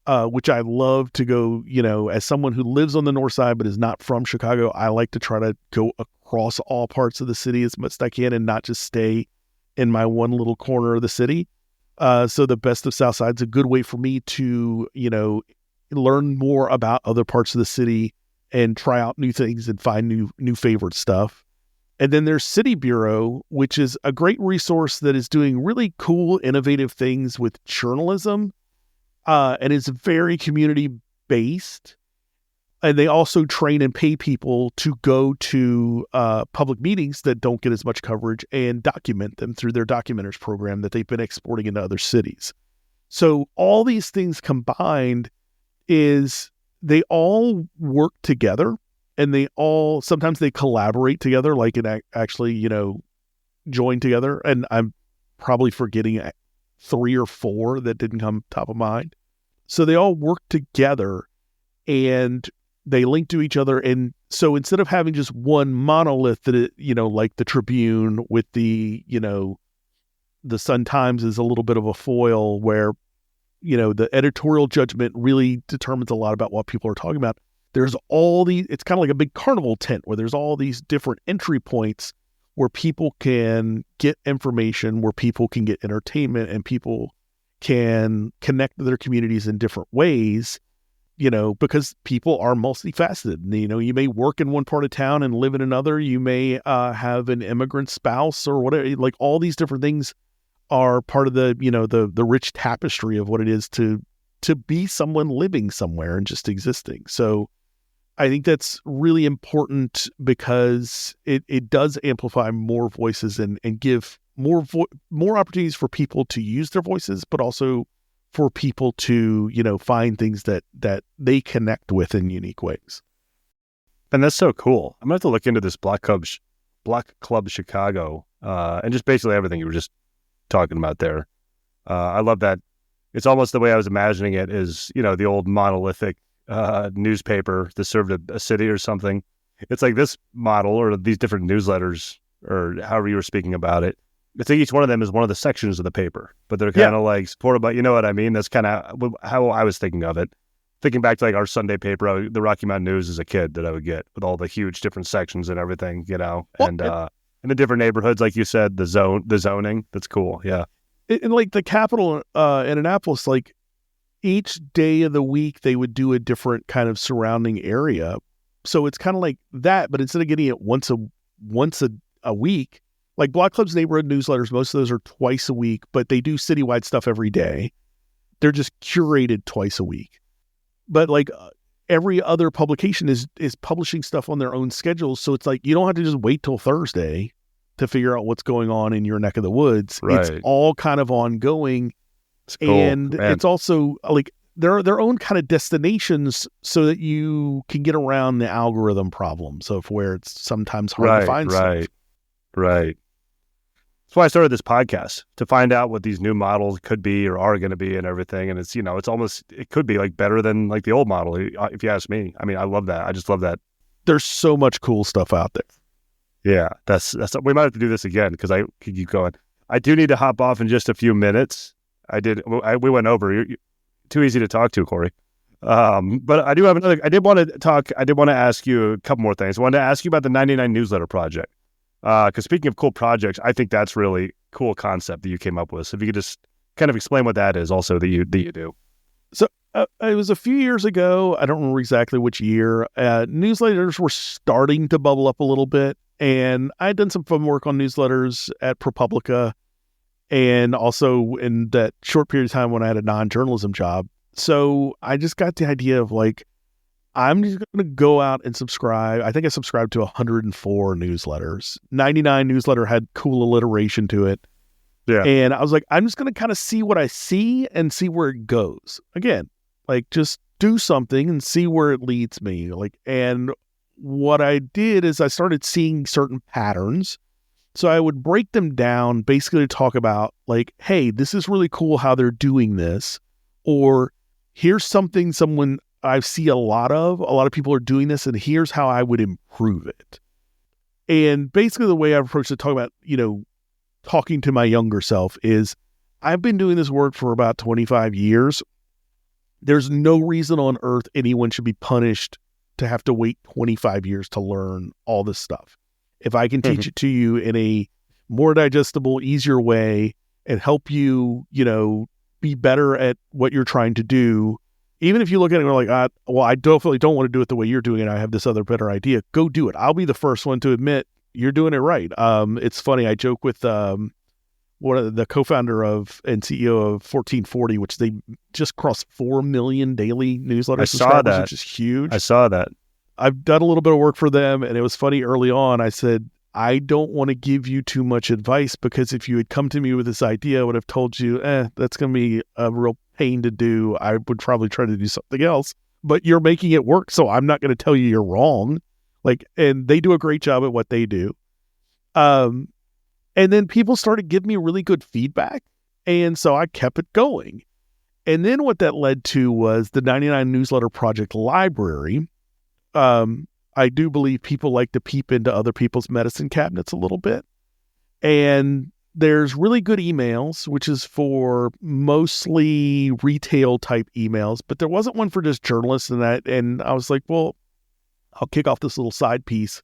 Speaker 1: which I love to go, as someone who lives on the North Side but is not from Chicago, I like to try to go across all parts of the city as much as I can and not just stay in my one little corner of the city. So the Best of Southside's a good way for me to, learn more about other parts of the city and try out new things and find new favorite stuff. And then there's City Bureau, which is a great resource that is doing really cool, innovative things with journalism, and is very community-based. And they also train and pay people to go to public meetings that don't get as much coverage and document them through their documenters program that they've been exporting into other cities. So all these things combined is they all work together, and sometimes they collaborate together, like it actually, join together. And I'm probably forgetting 3 or 4 that didn't come top of mind. So they all work together and they link to each other. And so instead of having just one monolith that, like the Tribune with the Sun-Times is a little bit of a foil where, the editorial judgment really determines a lot about what people are talking about. There's it's kind of like a big carnival tent where there's all these different entry points where people can get information, where people can get entertainment, and people can connect to their communities in different ways, because people are multifaceted. You may work in one part of town and live in another. You may have an immigrant spouse or whatever. Like all these different things are part of the rich tapestry of what it is to be someone living somewhere and just existing. So I think that's really important because it does amplify more voices and give more opportunities for people to use their voices, but also for people to, find things that they connect with in unique ways.
Speaker 3: And that's so cool. I'm going to have to look into this Block Club Chicago and just basically everything you were just talking about there. I love that. It's almost the way I was imagining it is, the old monolithic newspaper that served a city or something. It's like this model or these different newsletters or however you were speaking about it. I think each one of them is one of the sections of the paper, but they're kind of like supported by, you know what I mean? That's kind of how I was thinking of it. Thinking back to like our Sunday paper, the Rocky Mountain News as a kid that I would get with all the huge different sections and everything, and in the different neighborhoods, like you said, the zoning. That's cool. Yeah.
Speaker 1: And like the Capitol in Annapolis, like each day of the week, they would do a different kind of surrounding area. So it's kind of like that, but instead of getting it once a week, like Block Club's neighborhood newsletters, most of those are twice a week, but they do citywide stuff every day. They're just curated twice a week. But like every other publication is publishing stuff on their own schedules. So it's like you don't have to just wait till Thursday to figure out what's going on in your neck of the woods. Right. It's all kind of ongoing. It's cool, and man. It's also like there are their own kind of destinations so that you can get around the algorithm problems of where it's sometimes hard to find stuff.
Speaker 3: Right. That's why I started this podcast, to find out what these new models could be or are going to be and everything. And it's, it could be like better than like the old model, if you ask me. I mean, I love that. I just love that.
Speaker 1: There's so much cool stuff out there.
Speaker 3: Yeah, that's we might have to do this again because I could keep going. I do need to hop off in just a few minutes. We went over. You're too easy to talk to, Cory. But I do have another. I did want to ask you a couple more things. I wanted to ask you about the 99 newsletter project. Because speaking of cool projects, I think that's really cool concept that you came up with. So if you could just kind of explain what that is also that you do.
Speaker 1: So it was a few years ago. I don't remember exactly which year. Newsletters were starting to bubble up a little bit. And I had done some fun work on newsletters at ProPublica and also in that short period of time when I had a non-journalism job. So I just got the idea of like, I'm just going to go out and subscribe. I think I subscribed to 104 newsletters. 99 newsletter had cool alliteration to it. Yeah. And I was like, I'm just going to kind of see what I see and see where it goes. Again, like just do something and see where it leads me. And what I did is I started seeing certain patterns. So I would break them down basically to talk about like, hey, this is really cool how they're doing this. Or here's something I see a lot of people are doing this, and here's how I would improve it. And basically the way I've approached it, talking to my younger self is I've been doing this work for about 25 years. There's no reason on earth anyone should be punished to have to wait 25 years to learn all this stuff. If I can teach it to you in a more digestible, easier way and help you, be better at what you're trying to do. Even if you look at it and go like, well, I definitely don't want to do it the way you're doing it. I have this other better idea. Go do it. I'll be the first one to admit you're doing it right. It's funny. I joke with one of the co-founder of and CEO of 1440, which they just crossed 4 million daily newsletter subscribers, which is huge.
Speaker 3: I saw that.
Speaker 1: I've done a little bit of work for them, and it was funny early on. I said, I don't want to give you too much advice, because if you had come to me with this idea, I would have told you, that's going to be a real pain to do. I would probably try to do something else, but you're making it work. So I'm not going to tell you you're wrong. And they do a great job at what they do. And then people started giving me really good feedback. And so I kept it going. And then what that led to was the 99 Newsletter Project Library. I do believe people like to peep into other people's medicine cabinets a little bit. And there's really good emails, which is for mostly retail type emails, but there wasn't one for just journalists and I was like, well, I'll kick off this little side piece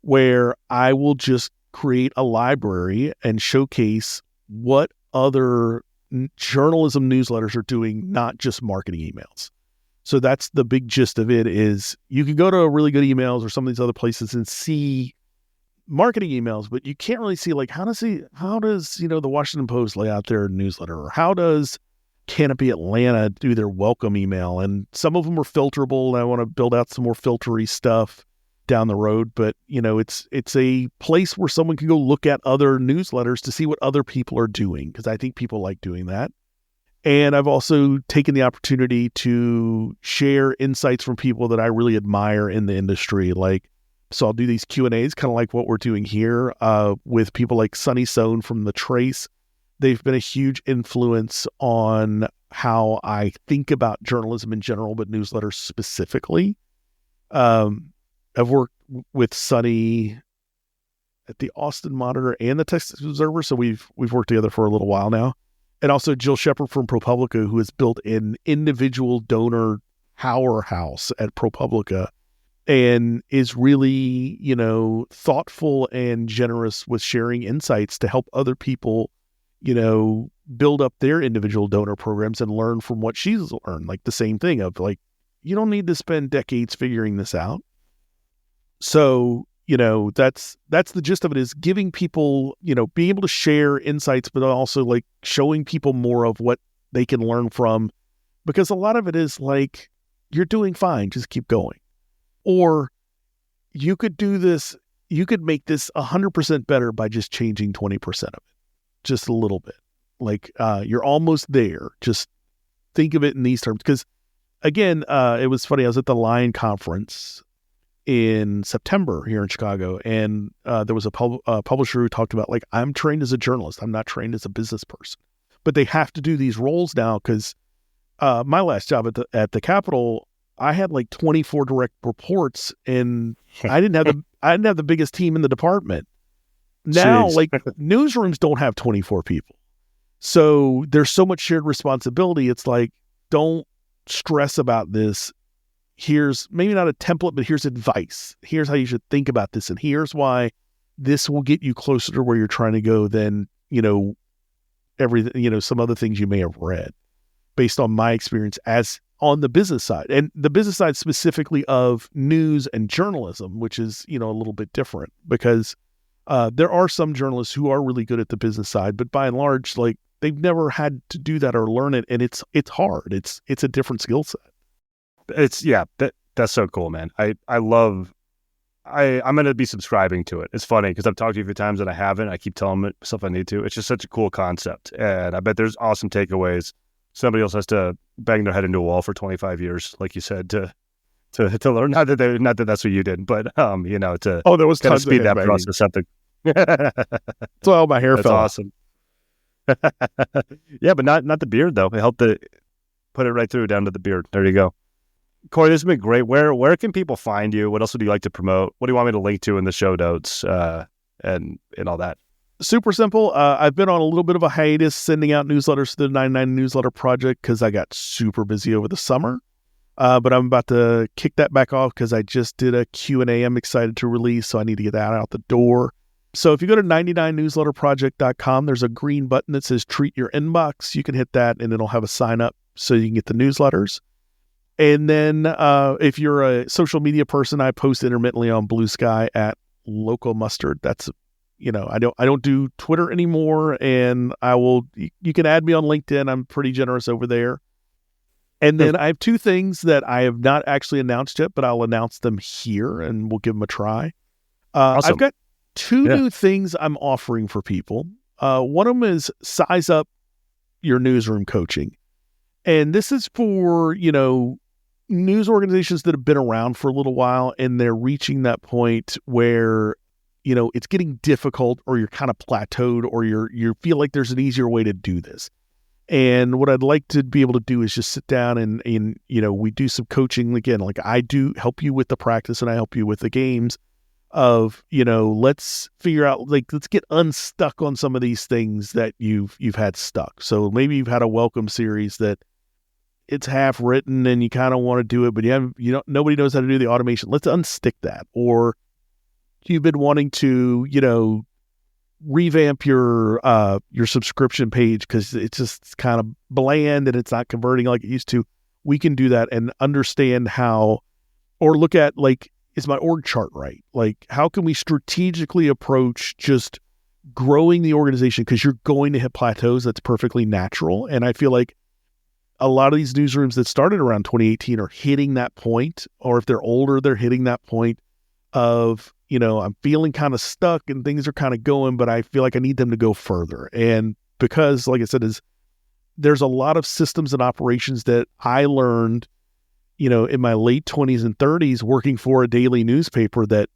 Speaker 1: where I will just create a library and showcase what other journalism newsletters are doing, not just marketing emails. So that's the big gist of it. Is you can go to a Really Good Emails or some of these other places and see marketing emails, but you can't really see how does the Washington Post lay out their newsletter, or how does Canopy Atlanta do their welcome email? And some of them are filterable, and I want to build out some more filtery stuff down the road. But it's a place where someone can go look at other newsletters to see what other people are doing, because I think people like doing that. And I've also taken the opportunity to share insights from people that I really admire in the industry. So I'll do these Q&As, kind of like what we're doing here, with people like Sunny Sohn from The Trace. They've been a huge influence on how I think about journalism in general, but newsletters specifically. I've worked with Sunny at the Austin Monitor and the Texas Observer, so we've worked together for a little while now. And also Jill Shepard from ProPublica, who has built an individual donor powerhouse at ProPublica and is really, thoughtful and generous with sharing insights to help other people, build up their individual donor programs and learn from what she's learned. The same thing of you don't need to spend decades figuring this out. So, that's the gist of it, is giving people, being able to share insights, but also showing people more of what they can learn from, because a lot of it is you're doing fine, just keep going. Or you could do this, you could make this 100% better by just changing 20% of it, just a little bit. You're almost there. Just think of it in these terms. Because again, it was funny. I was at the Lion Conference in September here in Chicago, and there was a publisher who talked about I'm trained as a journalist, I'm not trained as a business person, but they have to do these roles now because my last job at the Capitol, I had 24 direct reports, and I didn't have the biggest team in the department. Now newsrooms don't have 24 people, so there's so much shared responsibility. It's don't stress about this. Here's maybe not a template, but here's advice. Here's how you should think about this. And here's why this will get you closer to where you're trying to go than, everything, some other things you may have read, based on my experience as on the business side, and the business side specifically of news and journalism, which is, a little bit different, because there are some journalists who are really good at the business side, but by and large, they've never had to do that or learn it. And it's hard. It's a different skill set.
Speaker 3: That's so cool, man. I'm going to be subscribing to it. It's funny because I've talked to you a few times and I haven't. I keep telling myself I need to. It's just such a cool concept. And I bet there's awesome takeaways. Somebody else has to bang their head into a wall for 25 years, like you said, to learn. Not that that's what you did, but to
Speaker 1: there was tons
Speaker 3: speed
Speaker 1: of
Speaker 3: that process up.
Speaker 1: That's all my hair
Speaker 3: That's
Speaker 1: fell.
Speaker 3: Awesome. Yeah, but not the beard though. It helped to put it right through down to the beard. There you go. Cory, this has been great. Where can people find you? What else would you like to promote? What do you want me to link to in the show notes and all that?
Speaker 1: Super simple. I've been on a little bit of a hiatus sending out newsletters to the 99 Newsletter Project because I got super busy over the summer. But I'm about to kick that back off because I just did a Q&A I'm excited to release, so I need to get that out the door. So if you go to 99newsletterproject.com, there's a green button that says treat your inbox. You can hit that and it'll have a sign up so you can get the newsletters. And then if you're a social media person, I post intermittently on Blue Sky at Local Mustard. That's, I don't do Twitter anymore, and you can add me on LinkedIn. I'm pretty generous over there. And then I have two things that I have not actually announced yet, but I'll announce them here and we'll give them a try.
Speaker 3: Awesome.
Speaker 1: I've got two new things I'm offering for people. One of them is Size Up Your Newsroom Coaching. And this is for, news organizations that have been around for a little while and they're reaching that point where, it's getting difficult, or you're kind of plateaued, or you feel like there's an easier way to do this. And what I'd like to be able to do is just sit down and we do some coaching again. Like I do help you with the practice and I help you with the games of, let's figure out, let's get unstuck on some of these things that you've had stuck. So maybe you've had a welcome series that it's half written and you kind of want to do it, but nobody knows how to do the automation. Let's unstick that. Or you've been wanting to, revamp your subscription page because it's just kind of bland and it's not converting like it used to. We can do that and understand how, or look at is my org chart right? How can we strategically approach just growing the organization? Because you're going to hit plateaus. That's perfectly natural. And I feel like a lot of these newsrooms that started around 2018 are hitting that point, or if they're older, they're hitting that point of, I'm feeling kind of stuck and things are kind of going, but I feel like I need them to go further. And because, like I said, there's a lot of systems and operations that I learned, in my late 20s and 30s working for a daily newspaper that,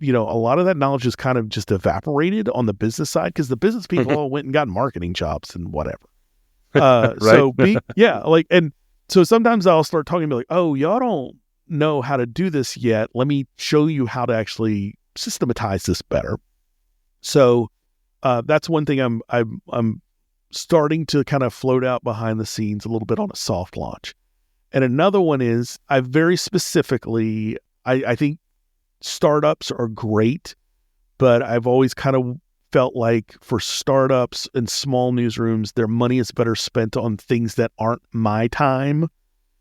Speaker 1: a lot of that knowledge is kind of just evaporated on the business side because the business people all went and got marketing jobs and whatever.
Speaker 3: Right.
Speaker 1: And so sometimes I'll start talking about oh, y'all don't know how to do this yet. Let me show you how to actually systematize this better. So that's one thing I'm starting to kind of float out behind the scenes a little bit on a soft launch. And another one is I very specifically, I think startups are great, but I've always kind of felt like for startups and small newsrooms, their money is better spent on things that aren't my time.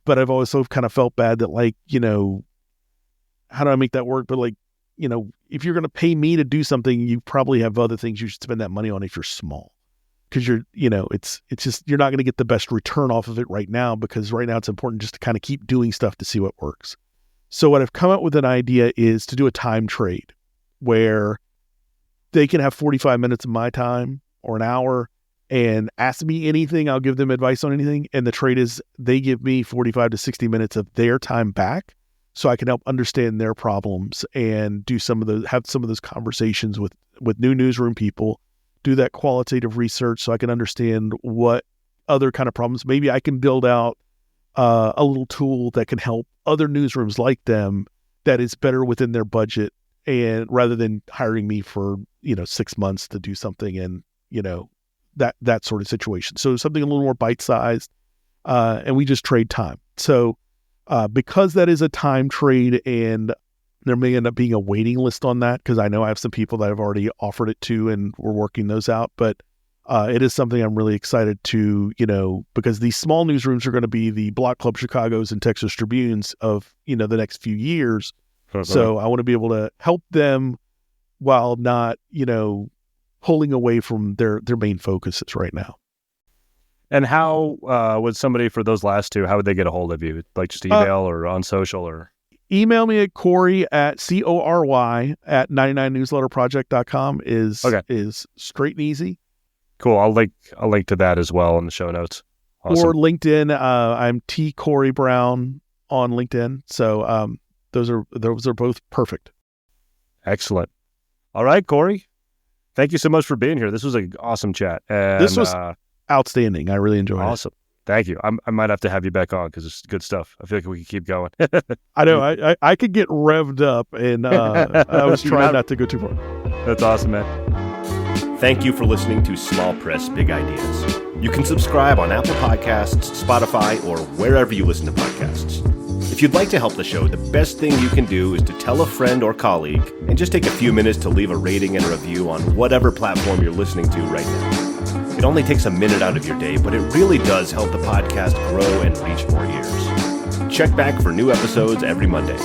Speaker 1: But I've also kind of felt bad that how do I make that work? But if you're going to pay me to do something, you probably have other things you should spend that money on if you're small. Because it's just, you're not going to get the best return off of it right now, because right now it's important just to kind of keep doing stuff to see what works. So what I've come up with an idea is to do a time trade where they can have 45 minutes of my time or an hour and ask me anything. I'll give them advice on anything. And the trade is they give me 45 to 60 minutes of their time back so I can help understand their problems and have some of those conversations with new newsroom people, do that qualitative research so I can understand what other kind of problems. Maybe I can build out a little tool that can help other newsrooms like them that is better within their budget, and rather than hiring me for 6 months to do something and that sort of situation. So something a little more bite-sized, and we just trade time. So because that is a time trade, and there may end up being a waiting list on that, because I know I have some people that I've already offered it to and we're working those out, but it is something I'm really excited to, because these small newsrooms are going to be the Block Club Chicagos and Texas Tribunes of, the next few years. So I want to be able to help them while not, pulling away from their main focuses right now.
Speaker 3: And how would somebody, for those last two, how would they get a hold of you? Like just email or on social or?
Speaker 1: Email me at Cory at 99newsletterproject.com is straight and easy.
Speaker 3: Cool. I'll link to that as well in the show notes. Awesome.
Speaker 1: Or LinkedIn. I'm T. Cory Brown on LinkedIn. So those are both perfect.
Speaker 3: Excellent. All right, Cory. Thank you so much for being here. This was an awesome chat. And,
Speaker 1: this was outstanding. I really enjoyed it.
Speaker 3: Awesome. Thank you. I might have to have you back on because it's good stuff. I feel like we can keep going.
Speaker 1: I know. I could get revved up, and I was trying not to go too far.
Speaker 3: That's awesome, man.
Speaker 2: Thank you for listening to Small Press Big Ideas. You can subscribe on Apple Podcasts, Spotify, or wherever you listen to podcasts. If If you'd like to help the show, the best thing you can do is to tell a friend or colleague and just take a few minutes to leave a rating and review on whatever platform you're listening to right now. It only takes a minute out of your day, but it really does help the podcast grow and reach more ears. Check back for new episodes every Monday.